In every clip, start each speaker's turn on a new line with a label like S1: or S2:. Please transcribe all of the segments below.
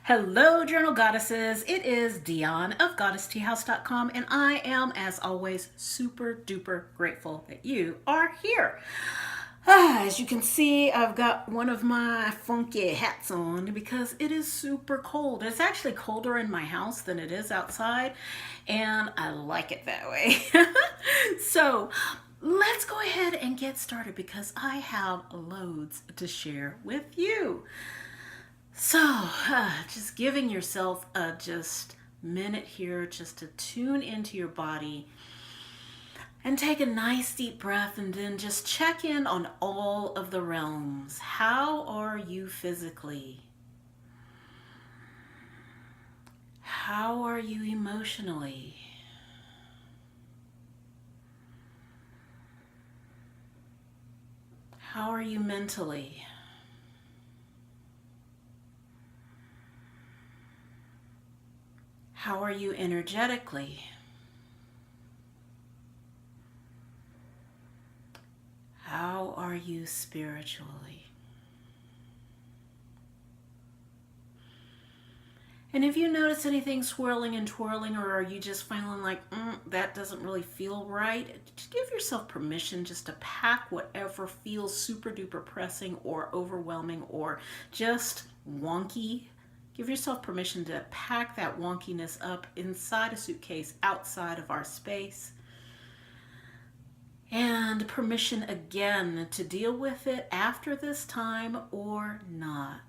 S1: Hello, Journal Goddesses. It is Dion of GoddessTeaHouse.com, and I am, as always, super duper grateful that you are here. As you can see, I've got one of my funky hats on because it is super cold. It's actually colder in my house than it is outside, and I like it that way. So, let's go ahead and get started because I have loads to share with you. So, just giving yourself a just minute here just to tune into your body and take a nice deep breath and then just check in on all of the realms. How are you physically? How are you emotionally? How are you mentally? How are you energetically? How are you spiritually? And if you notice anything swirling and twirling, or are you just feeling like, that doesn't really feel right, just give yourself permission just to pack whatever feels super duper pressing or overwhelming or just wonky. Give yourself permission to pack that wonkiness up inside a suitcase outside of our space. And permission again to deal with it after this time or not.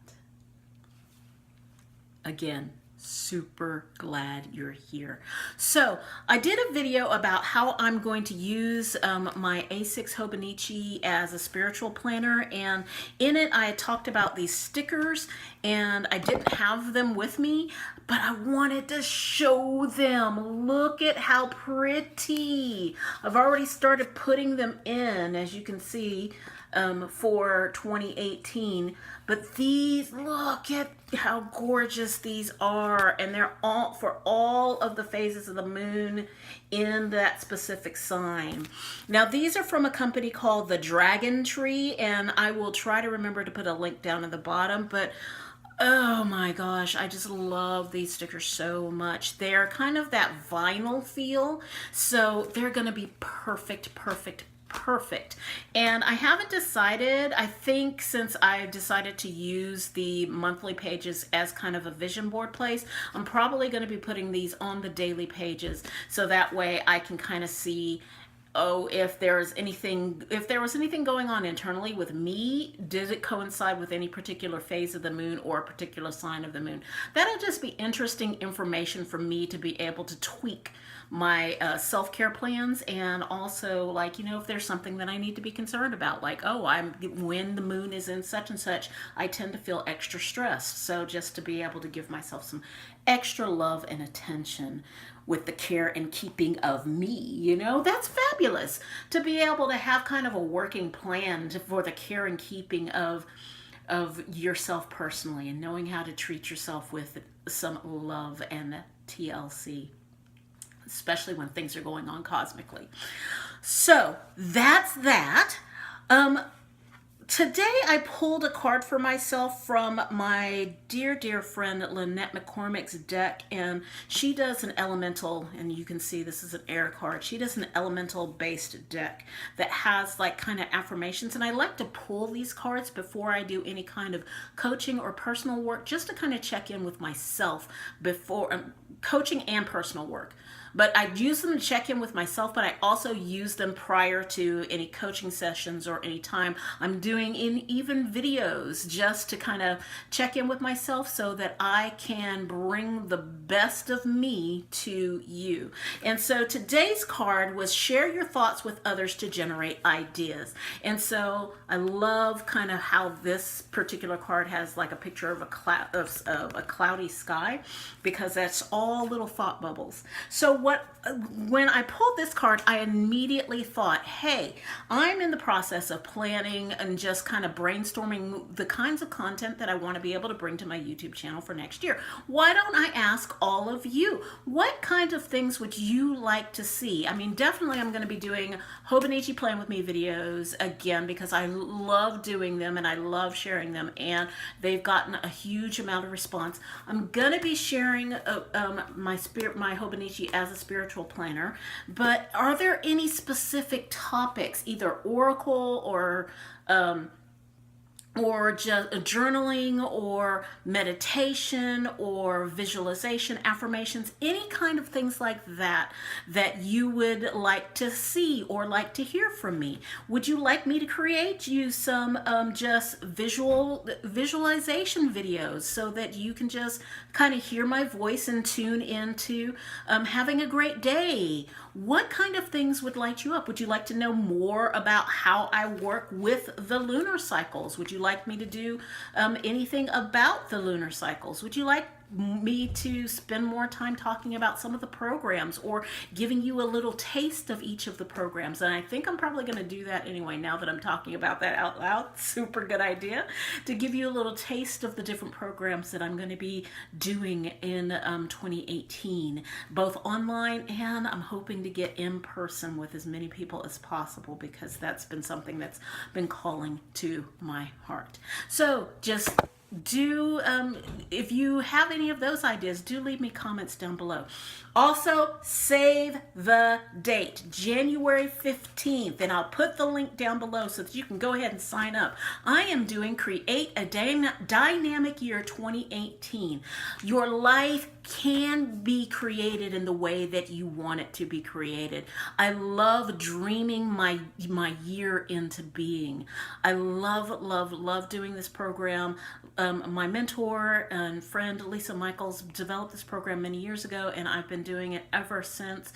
S1: Again, super glad you're here. So I did a video about how I'm going to use my A6 Hobonichi as a spiritual planner, and in it I talked about these stickers, and I didn't have them with me, but I wanted to show them. Look at how pretty. I've already started putting them in, as you can see, for 2018. But these, look at how gorgeous these are. And they're all for all of the phases of the moon in that specific sign. Now, these are from a company called The Dragon Tree, and I will try to remember to put a link down at the bottom. But oh my gosh, I just love these stickers so much. They're kind of that vinyl feel, so they're going to be perfect. And I haven't decided. I think since I decided to use the monthly pages as kind of a vision board place, I'm probably going to be putting these on the daily pages, so that way I can kind of see, oh, if there was anything going on internally with me, did it coincide with any particular phase of the moon or a particular sign of the moon? That'll just be interesting information for me to be able to tweak my self-care plans, and also, like, if there's something that I need to be concerned about, like, oh, when the moon is in such and such, I tend to feel extra stressed. So just to be able to give myself some extra love and attention with the care and keeping of me, that's fabulous to be able to have kind of a working plan for the care and keeping of yourself personally, and knowing how to treat yourself with some love and TLC, especially when things are going on cosmically. So that's that. Today I pulled a card for myself from my dear friend Lynette McCormick's deck, and she does an elemental, and you can see this is an air card. She does an elemental based deck that has like kind of affirmations, and I like to pull these cards before I do any kind of coaching or personal work, just to kind of check in with myself before coaching and personal work. But I use them to check in with myself, but I also use them prior to any coaching sessions or any time I'm doing even videos, just to kind of check in with myself so that I can bring the best of me to you. And so today's card was share your thoughts with others to generate ideas. And so I love kind of how this particular card has like a picture of a cloudy sky, because that's all little thought bubbles. So when I pulled this card, I immediately thought, hey, I'm in the process of planning and just kind of brainstorming the kinds of content that I want to be able to bring to my YouTube channel for next year. Why don't I ask all of you, what kind of things would you like to see? I mean, definitely I'm going to be doing Hobonichi Plan With Me videos again, because I love doing them and I love sharing them, and they've gotten a huge amount of response. I'm going to be sharing my Hobonichi as a spiritual planner, but are there any specific topics, either oracle or just journaling or meditation or visualization, affirmations, any kind of things like that that you would like to see or like to hear from me? Would you like me to create you some just visualization videos so that you can just kind of hear my voice and tune into having a great day? What kind of things would light you up? Would you like to know more about how I work with the lunar cycles? Would you like me to do anything about the lunar cycles? Would you like me to spend more time talking about some of the programs or giving you a little taste of each of the programs? And I think I'm probably going to do that anyway, now that I'm talking about that out loud. Super good idea to give you a little taste of the different programs that I'm going to be doing in 2018, both online, and I'm hoping to get in person with as many people as possible, because that's been something that's been calling to my heart. So just if you have any of those ideas, do leave me comments down below. Also, save the date, January 15th, and I'll put the link down below so that you can go ahead and sign up. I am doing Create a Dynamic Year 2018. Your life can be created in the way that you want it to be created. I love dreaming my year into being. I love doing this program. My mentor and friend Lisa Michaels developed this program many years ago, and I've been doing it ever since.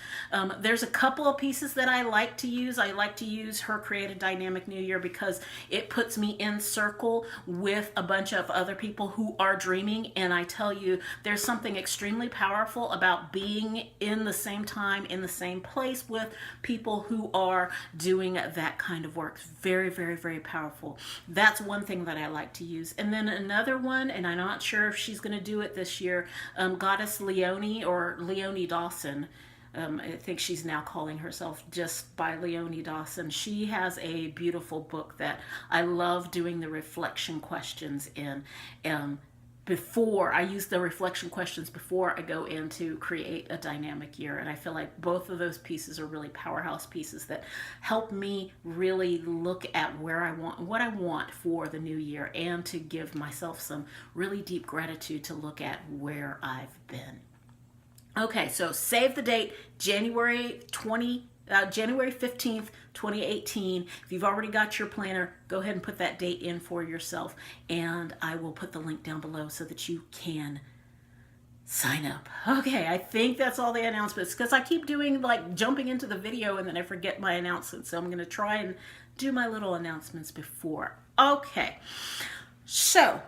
S1: There's a couple of pieces that I like to use. I like to use her Create a Dynamic New Year because it puts me in circle with a bunch of other people who are dreaming, and I tell you, there's something extremely powerful about being in the same time, in the same place with people who are doing that kind of work. Very, very, very powerful. That's one thing that I like to use. And then another one, and I'm not sure if she's going to do it this year, Goddess Leonie, or Leonie Dawson. I think she's now calling herself just by Leonie Dawson. She has a beautiful book that I love doing the reflection questions in. Before I use the reflection questions before I go in to create a dynamic year, and I feel like both of those pieces are really powerhouse pieces that help me really look at where I want, what I want for the new year, and to give myself some really deep gratitude to look at where I've been. Okay, so save the date, January 15th, 2018. If you've already got your planner, go ahead and put that date in for yourself, and I will put the link down below so that you can sign up. Okay, I think that's all the announcements, because I keep doing like jumping into the video and then I forget my announcements, so I'm going to try and do my little announcements before. Okay, so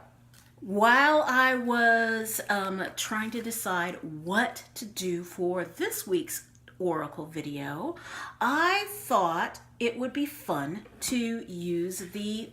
S1: while I was trying to decide what to do for this week's Oracle video, I thought it would be fun to use the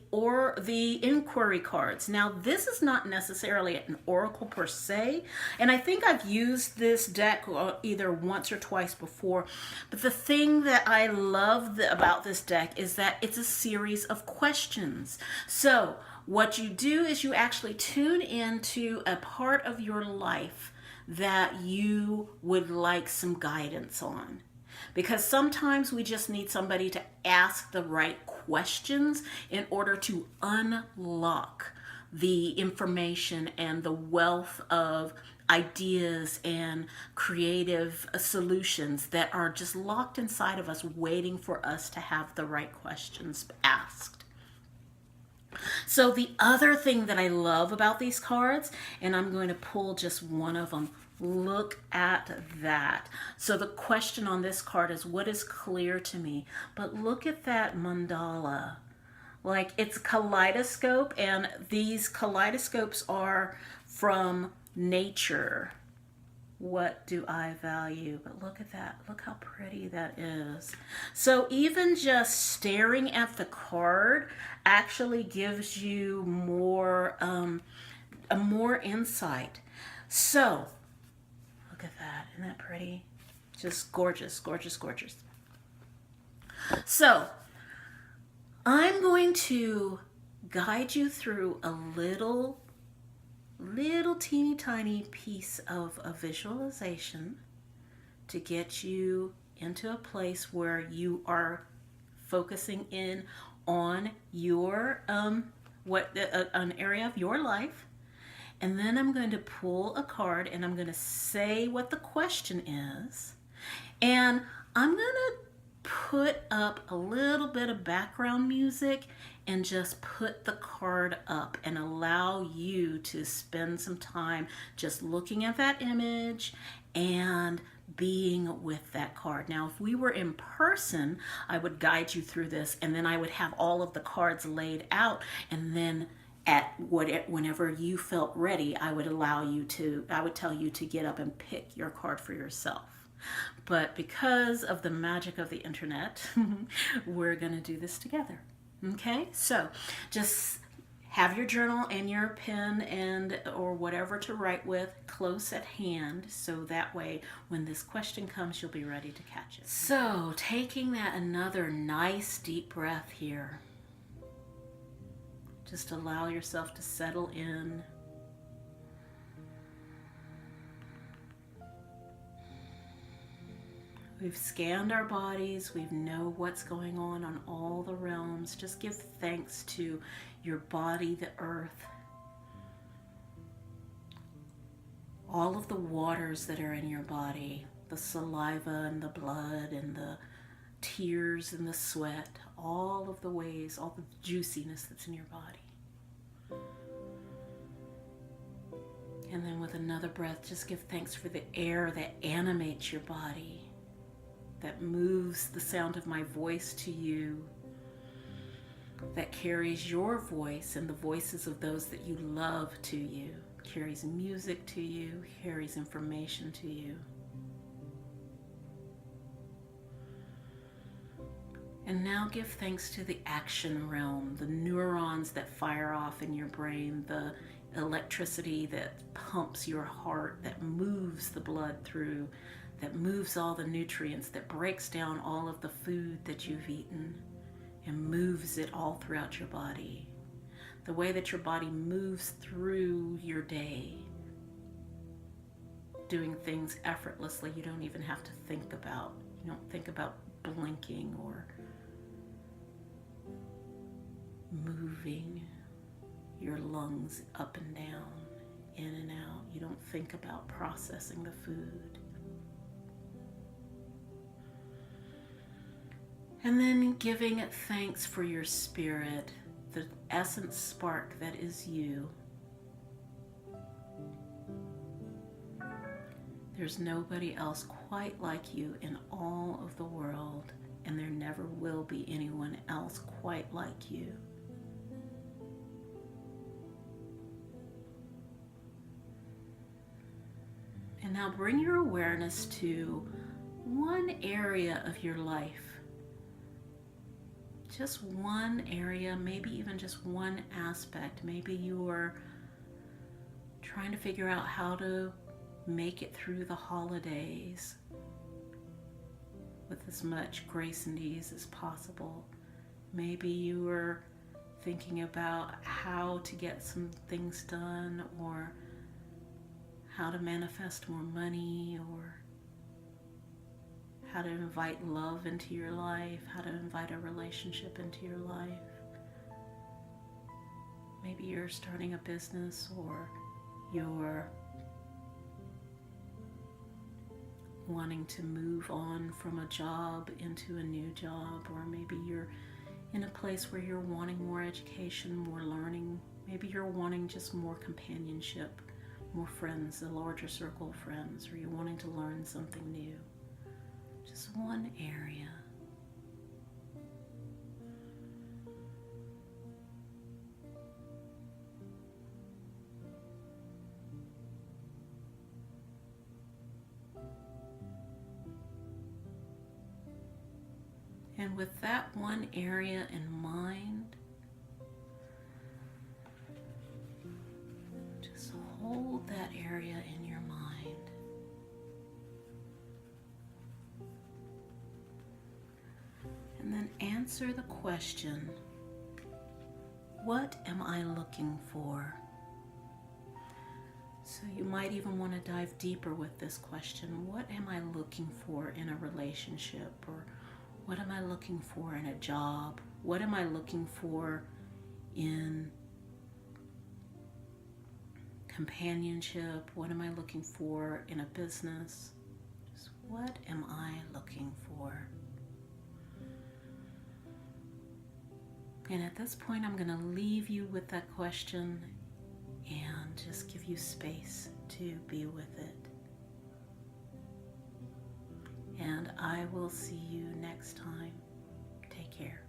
S1: inquiry cards. Now, this is not necessarily an oracle per se, and I think I've used this deck either once or twice before, but the thing that I love about this deck is that it's a series of questions. So what you do is you actually tune into a part of your life that you would like some guidance on. Because sometimes we just need somebody to ask the right questions in order to unlock the information and the wealth of ideas and creative solutions that are just locked inside of us, waiting for us to have the right questions asked. So the other thing that I love about these cards, and I'm going to pull just one of them, look at that. So the question on this card is, what is clear to me? But look at that mandala. Like, it's a kaleidoscope, and these kaleidoscopes are from nature. What do I value? But look at that. Look how pretty that is. So even just staring at the card actually gives you more insight. So look at that. Isn't that pretty? Just gorgeous, gorgeous, gorgeous. So I'm going to guide you through a little teeny tiny piece of a visualization to get you into a place where you are focusing in on your an area of your life. And then I'm going to pull a card and I'm going to say what the question is. And I'm going to put up a little bit of background music and just put the card up and allow you to spend some time just looking at that image and being with that card. Now, if we were in person, I would guide you through this and then I would have all of the cards laid out, and then whenever you felt ready, I would tell you to get up and pick your card for yourself. But because of the magic of the internet, we're going to do this together. Okay? So just have your journal and your pen or whatever to write with close at hand, so that way when this question comes, you'll be ready to catch it. So taking another nice deep breath here. Just allow yourself to settle in. We've scanned our bodies. We know what's going on all the realms. Just give thanks to your body, the earth, all of the waters that are in your body, the saliva and the blood and the tears and the sweat, all of the ways, all the juiciness that's in your body. And then with another breath, just give thanks for the air that animates your body, that moves the sound of my voice to you, that carries your voice and the voices of those that you love to you, carries music to you, carries information to you. And now give thanks to the action realm, the neurons that fire off in your brain, the electricity that pumps your heart, that moves the blood through, that moves all the nutrients, that breaks down all of the food that you've eaten and moves it all throughout your body. The way that your body moves through your day, doing things effortlessly you don't even have to think about. You don't think about blinking or moving your lungs up and down, in and out. You don't think about processing the food. And then giving it thanks for your spirit, the essence spark that is you. There's nobody else quite like you in all of the world, and there never will be anyone else quite like you. And now bring your awareness to one area of your life. Just one area, maybe even just one aspect. Maybe you are trying to figure out how to make it through the holidays with as much grace and ease as possible. Maybe you are thinking about how to get some things done, or how to manifest more money, or how to invite love into your life, how to invite a relationship into your life. Maybe you're starting a business, or you're wanting to move on from a job into a new job, or maybe you're in a place where you're wanting more education, more learning. Maybe you're wanting just more companionship, more friends, a larger circle of friends, or you're wanting to learn something new. Just one area. And with that one area in mind, just hold that area in your mind. And then answer the question, what am I looking for? So you might even want to dive deeper with this question. What am I looking for in a relationship? Or what am I looking for in a job? What am I looking for in companionship? What am I looking for in a business? Just what am I looking for? And at this point, I'm going to leave you with that question and just give you space to be with it. And I will see you next time. Take care.